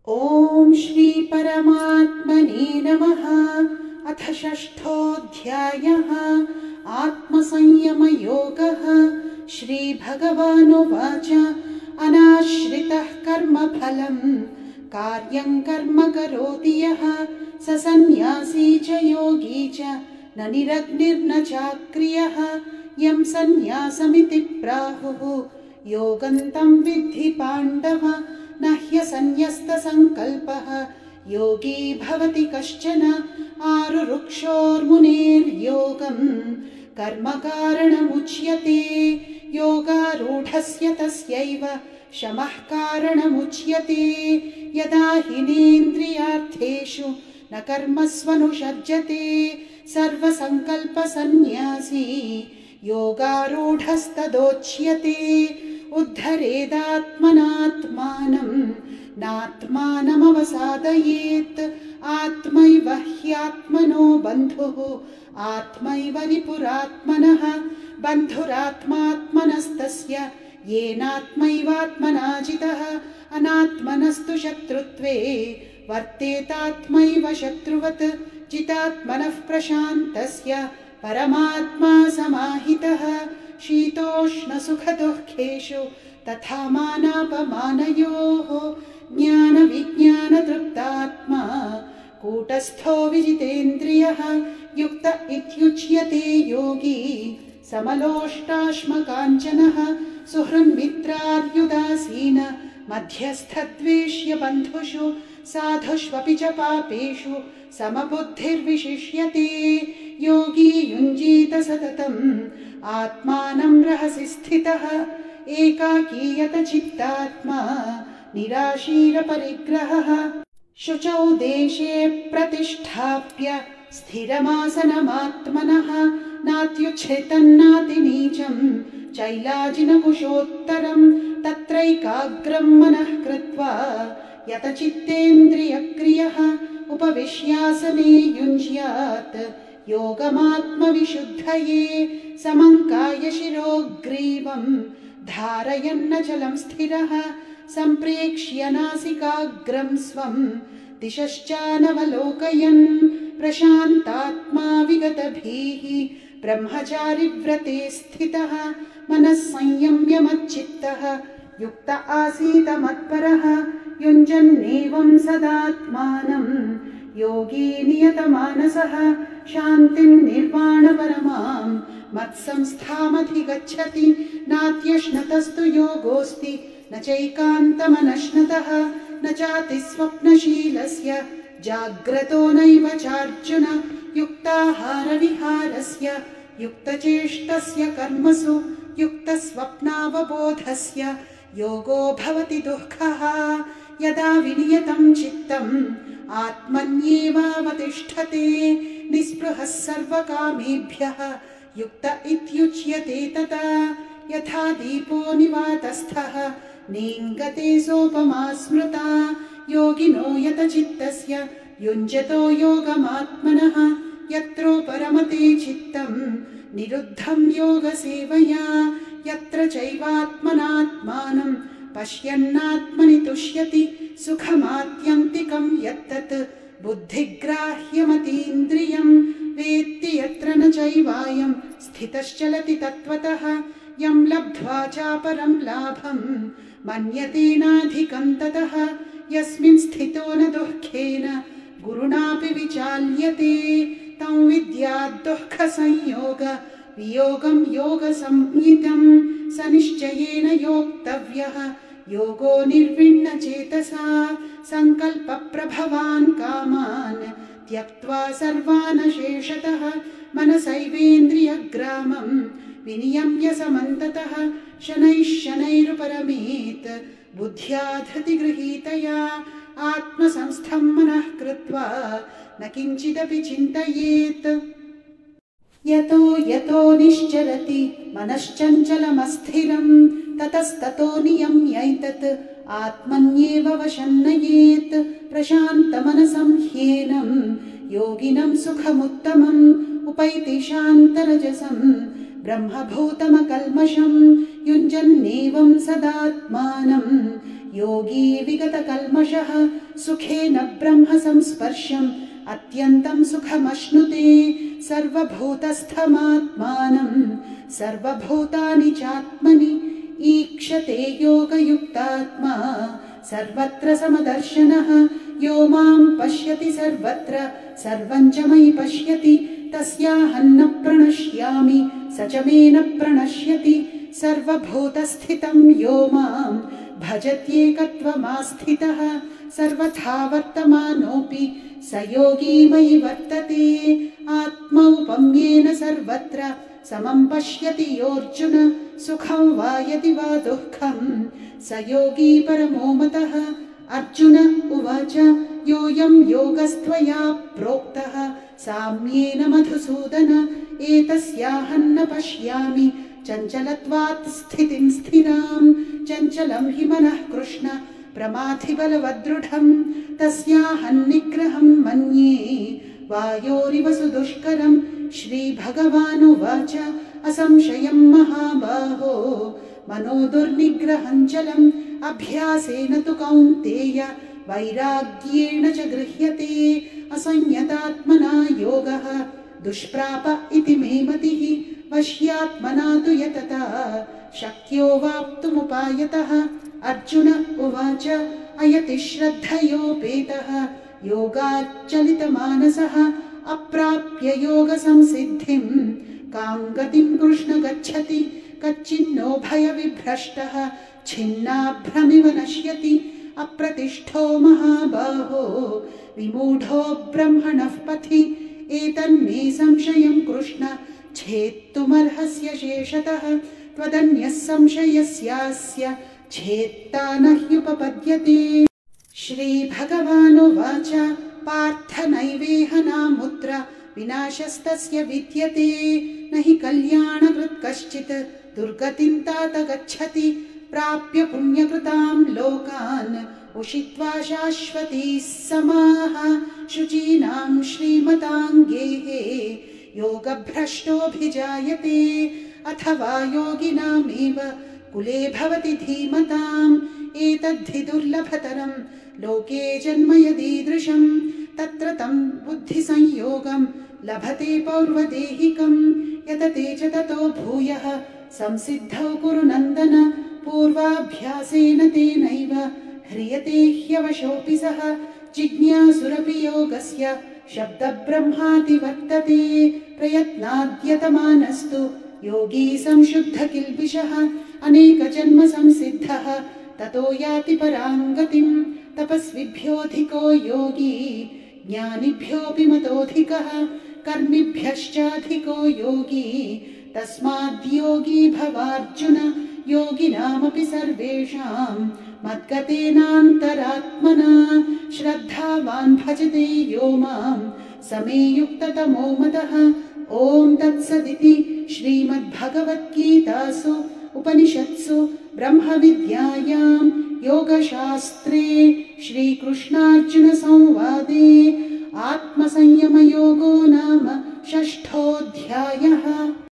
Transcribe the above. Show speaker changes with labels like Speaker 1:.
Speaker 1: ॐ श्री परमात्मने नमः। अथ षष्ठोऽध्यायः आत्मसंयमयोगः। श्रीभगवानुवाच अनाश्रितः कर्मफलं कार्यं कर्म करोति यः स सन्न्यासी च योगी च न निरग्निर्न चाक्रियः। यं सन्न्यासमिति प्राहुः योगं तं विद्धि पाण्डव। न ह्यसन्न्यस्तसङ्कल्पः योगी भवति कश्चन। आरुरुक्षोर्मुनेर्योगं कर्मकारणमुच्यते। योगारूढस्य तस्यैव शमः कारणमुच्यते। यदा हिनेन्द्रियार्थेषु न कर्मस्वनुषज्यते सर्वसङ्कल्पसन्न्यासी योगारूढस्तदोच्यते। उद्धरेदात्मनात्मानं नात्मानमवसादयेत्। आत्मैव ह्यात्मनो बन्धुः आत्मैव रिपुरात्मनः। बन्धुरात्मात्मनस्तस्य येनात्मैवात्मना जितः। अनात्मनस्तु शत्रुत्वे वर्तेतात्मैव शत्रुवत्। जितात्मनः प्रशान्तस्य परमात्मा समाहितः। शीतोष्णसुखदुःखेषु तथा मानापमानयोः ज्ञानविज्ञानतृप्तात्मा कूटस्थो विजितेन्द्रियः। युक्त इत्युच्यते योगी समलोष्टाश्मकाञ्चनः। सुहृन्मित्रार्युदासीन मध्यस्थद्वेष्य बन्धुषु साधुष्वपि च पापेषु समबुद्धिर्विशिष्यते। योगी युञ्जीत सततम् आत्मानं रहसि स्थितः। एकाकीयत चित्तात्मा निराशीरपरिग्रहः। शुचौ देशे प्रतिष्ठाप्य स्थिरमासनमात्मनः। नात्युच्छ्रितन्नातिनीचं चैलाजिनकुशोत्तरं। तत्रैकाग्रं मनः कृत्वा यतचित्तेन्द्रियक्रियः उपविश्यासने युञ्ज्यात् योगमात्मविशुद्धये। समङ्काय शिरोग्रीवं धारयन्नचलं स्थिरः। सम्प्रेक्ष्य नासिकाग्रं स्वं दिशश्चानवलोकयन् प्रशान्तात्मा विगतभीः ब्रह्मचारिव्रते स्थितः। मनः संयम्य मच्चित्तः युक्त आसीत मत्परः। युञ्जन्नेवं सदात्मानं योगी नियतमानसः। शान्तिं निर्वाणपरमां मत्संस्थामधिगच्छति। नात्यश्नतस्तु योगोऽस्ति न चैकान्तमनश्नतः। न चातिस्वप्नशीलस्य जाग्रतो नैव चार्जुन। युक्ताहारविहारस्य युक्तचेष्टस्य कर्मसु युक्तस्वप्नावबोधस्य योगो भवति दुःखः। यदा विनियतं चित्तम् आत्मन्येवावतिष्ठते निःस्पृहः सर्वकामेभ्यः युक्त इत्युच्यते तथा। यथा दीपो निवातस्थः नेङ्गते सोपमा स्मृता। योगिनो यतचित्तस्य युञ्जतो योगमात्मनः। यत्रोपरमते चित्तं निरुद्धं योगसेवया। यत्र चैवात्मनात्मानं पश्यन्नात्मनि तुष्यति। सुखमात्यन्तिकं यत्तत् बुद्धिग्राह्यमतीन्द्रियं वेत्ति यत्र न चैवायं स्थितश्चलति तत्त्वतः। यं लब्ध्वा चापरं लाभं मन्यतेनाधिकं ततः। यस्मिन् स्थितो न दुःखेन गुरुणापि विचाल्यते तं विद्यात् दुःखसंयोग वियोगं योगसंज्ञितं। स निश्चयेन योक्तव्यः योगो निर्विण्णचेतसा। सङ्कल्पप्रभवान् कामान् त्यक्त्वा सर्वान् शेषतः। मनसैवेन्द्रियग्रामं विनियम्य समन्ततः। शनैः शनैरुपरमेत् बुद्ध्या धृतिगृहीतया। आत्मसंस्थं मनः कृत्वा न किञ्चिदपि चिन्तयेत्। यतो यतो निश्चरति मनश्चञ्चलमस्थिरं ततस्ततो नियम्यैतत् आत्मन्येव वशन्नयेत्। प्रशान्तमनसं ह्येनं योगिनं सुखमुत्तमम् उपैति शान्तरजसं ब्रह्मभूतमकल्मषं। युञ्जन्नेवं सदात्मानं योगी विगतकल्मषः सुखेन ब्रह्म संस्पर्शम् अत्यन्तं सुखमश्नुते सर्वभूतस्थमात्मानं सर्वभूतानि चात्मनि ईक्षते योगयुक्तात्मा सर्वत्र समदर्शनः यो मां पश्यति सर्वत्र सर्वं च मयि पश्यति तस्याहं न प्रणश्यामि स च मे न प्रणश्यति सर्वभूतस्थितं यो मां भजत्येकत्वमास्थितः सर्वथा वर्तमानोऽपि स योगी मयि वर्तते आत्मौपम्येन सर्वत्र समं पश्यति योऽर्जुन सुखं वा यदि वा दुःखं स योगी परमो मतः अर्जुन उवाच योऽयं योगस्त्वया प्रोक्तः साम्येन मधुसूदन एतस्याहं न पश्यामि चञ्चलत्वात् स्थितिं स्थिरां चञ्चलं हि मनः कृष्ण प्रमाथि बलवदृढं तस्याहं निग्रहं मन्ये वायोरिव सुदुष्करं श्रीभगवानुवाच असंशयं महाबाहो मनो दुर्निग्रहञ्चलम् अभ्यासेन तु कौन्तेय वैराग्येण च गृह्यते असंयतात्मना योगः दुष्प्राप इति मे मतिः वश्यात्मना तु यतता शक्यो वाप्तुमुपायतः अर्जुन उवाच अयति श्रद्धयोपेतः योगाच्चलितमानसः अप्राप्य योगसंसिद्धिं कां गतिं कृष्ण गच्छति कच्चिन्नो भयविभ्रष्टः छिन्नाभ्रमिव नश्यति अप्रतिष्ठो महाबाहो विमूढो ब्रह्मणः पथि एतन्मे संशयं कृष्ण छेत्तुमर्हस्य शेषतः त्वदन्यः संशयस्यास्य छेत्ता न ह्युपपद्यते। श्रीभगवानुवाच पार्थ नैवेह नामुत्र विनाशस्तस्य विद्यते न हि कल्याणकृत् कश्चित् दुर्गतिं तात गच्छति प्राप्य पुण्यकृतां लोकान् उषित्वा शाश्वतीः समाः शुचीनां श्रीमताङ्गेः योगभ्रष्टोऽभिजायते अथवा योगिनामेव कुले भवति धीमताम् एतद्धि दुर्लभतरं लोके जन्म यदीदृशं तत्र तं बुद्धिसंयोगं लभते पौर्वदेहिकं यतते च ततो भूयः संसिद्धौ कुरु नन्दन पूर्वाभ्यासेन तेनैव ह्रियते ह्यवशोऽपि सः जिज्ञासुरपि योगस्य शब्दब्रह्माति वर्तते प्रयत्नाद्यतमानस्तु योगी संशुद्धकिल्बिषः अनेकजन्म संसिद्धः ततो याति परां गतिं तपस्विभ्योऽधिको योगी ज्ञानिभ्योऽपि मतोऽधिकः कर्मिभ्यश्चाधिको योगी तस्माद्योगी भवार्जुन योगिनामपि सर्वेषां मद्गतेनान्तरात्मना श्रद्धावान् भजते यो मां समे युक्ततमो मतः ॐ तत्सदिति श्रीमद्भगवद्गीतासु उपनिषत्सु ब्रह्मविद्यायां योगशास्त्रे श्रीकृष्णार्जुनसंवादे आत्मसंयमयोगो नाम 6ठोऽध्यायः।